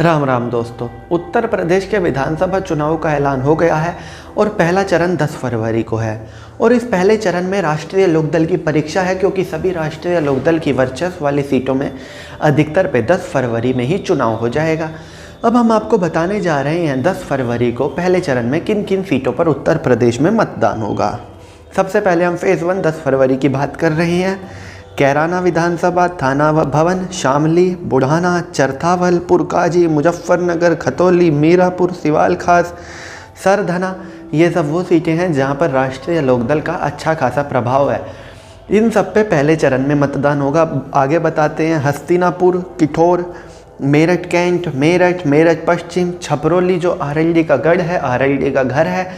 राम राम दोस्तों, उत्तर प्रदेश के विधानसभा चुनाव का ऐलान हो गया है और पहला चरण 10 फरवरी को है। और इस पहले चरण में राष्ट्रीय लोकदल की परीक्षा है, क्योंकि सभी राष्ट्रीय लोकदल की वर्चस्व वाली सीटों में अधिकतर पे 10 फरवरी में ही चुनाव हो जाएगा। अब हम आपको बताने जा रहे हैं 10 फरवरी को पहले चरण में किन किन सीटों पर उत्तर प्रदेश में मतदान होगा। सबसे पहले हम फेज़ 1 10 फरवरी की बात कर रहे हैं। कैराना विधानसभा, थाना भवन, शामली, बुढ़ाना, चरथावल, पुरकाजी, मुजफ्फरनगर, खतौली, मीरापुर, सिवाल खास, सरधना, ये सब वो सीटें हैं जहां पर राष्ट्रीय लोकदल का अच्छा खासा प्रभाव है। इन सब पे पहले चरण में मतदान होगा। आगे बताते हैं हस्तिनापुर, किठौर, मेरठ कैंट, मेरठ पश्चिम, छपरौली जो आरएलडी का गढ़ है, आरएलडी का घर है,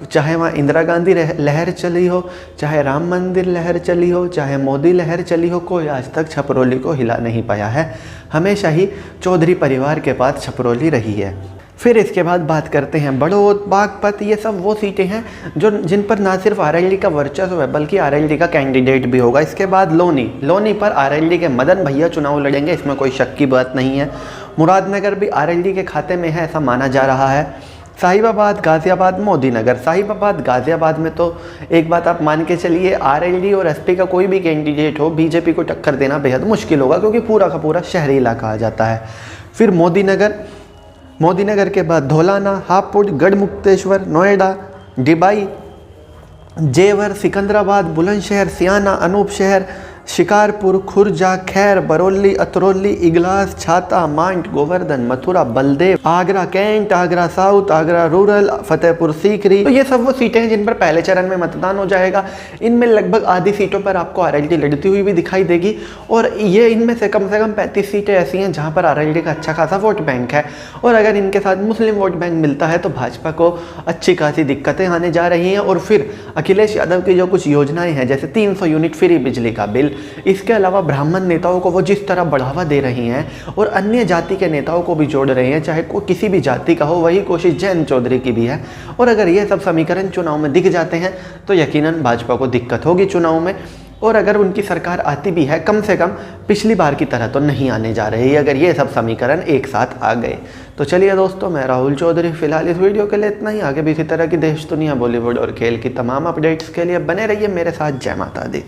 चाहे वहाँ इंदिरा गांधी लहर चली हो, चाहे राम मंदिर लहर चली हो, चाहे मोदी लहर चली हो, कोई आज तक छपरौली को हिला नहीं पाया है। हमेशा ही चौधरी परिवार के पास छपरौली रही है। फिर इसके बाद बात करते हैं बड़ौद, बागपत, ये सब वो सीटें हैं जिन पर ना सिर्फ आरएलडी का वर्चस्व है बल्कि आरएलडी का कैंडिडेट भी होगा। इसके बाद लोनी पर आरएलडी के मदन भैया चुनाव लड़ेंगे, इसमें कोई शक की बात नहीं है। मुरादनगर भी आरएलडी के खाते में है, ऐसा माना जा रहा है। साहिबाबाद, गाज़ियाबाद, मोदीनगर। साहिबाबाद, गाज़ियाबाद में तो एक बात आप मान के चलिए, आरएलडी और एसपी का कोई भी कैंडिडेट हो, बीजेपी को टक्कर देना बेहद मुश्किल होगा, क्योंकि पूरा का पूरा शहरी इलाका आ जाता है। फिर मोदीनगर के बाद धौलाना, हापुड़, गढ़मुक्तेश्वर, नोएडा, डिबाई, जेवर, सिकंदराबाद, बुलंदशहर, सियाना, अनूपशहर, शिकारपुर, खुर्जा, खैर, Barauli, Atrauli, Iglas, Chhata, Mant, Govardhan, Mathura, Baldev, Agra cantt, Agra south, Agra rural, Fatehpur Sikri. तो ये सब वो सीटें हैं जिन पर पहले चरण में मतदान हो जाएगा। इनमें लगभग आधी सीटों पर आपको आरएलडी लड़ती हुई भी दिखाई देगी, और ये इनमें से कम 35 सीटें ऐसी हैं जहाँ पर आरएलडी का अच्छा खासा वोट बैंक है। और अगर इनके साथ मुस्लिम वोट बैंक मिलता है तो भाजपा को अच्छी खासी दिक्कतें आने जा रही हैं। और फिर अखिलेश यादव की जो कुछ योजनाएं हैं, जैसे 300 यूनिट फ्री बिजली का बिल, इसके अलावा ब्राह्मण नेताओं को वो जिस तरह बढ़ावा दे रही हैं और अन्य जाति के नेताओं को भी जोड़ रहे हैं, चाहे कोई किसी भी जाति का हो, वही कोशिश जयंत चौधरी की भी है। और अगर ये सब समीकरण चुनाव में दिख जाते हैं तो यकीनन भाजपा को दिक्कत होगी चुनाव में। और अगर उनकी सरकार आती भी है, कम से कम पिछली बार की तरह तो नहीं आने जा रही अगर ये सब समीकरण एक साथ आ गए। तो चलिए दोस्तों, मैं राहुल चौधरी फिलहाल इस वीडियो के लिए इतना ही। आगे भी इसी तरह की देश दुनिया, बॉलीवुड और खेल की तमाम अपडेट्स के लिए बने रहिए मेरे साथ। जय माता दी।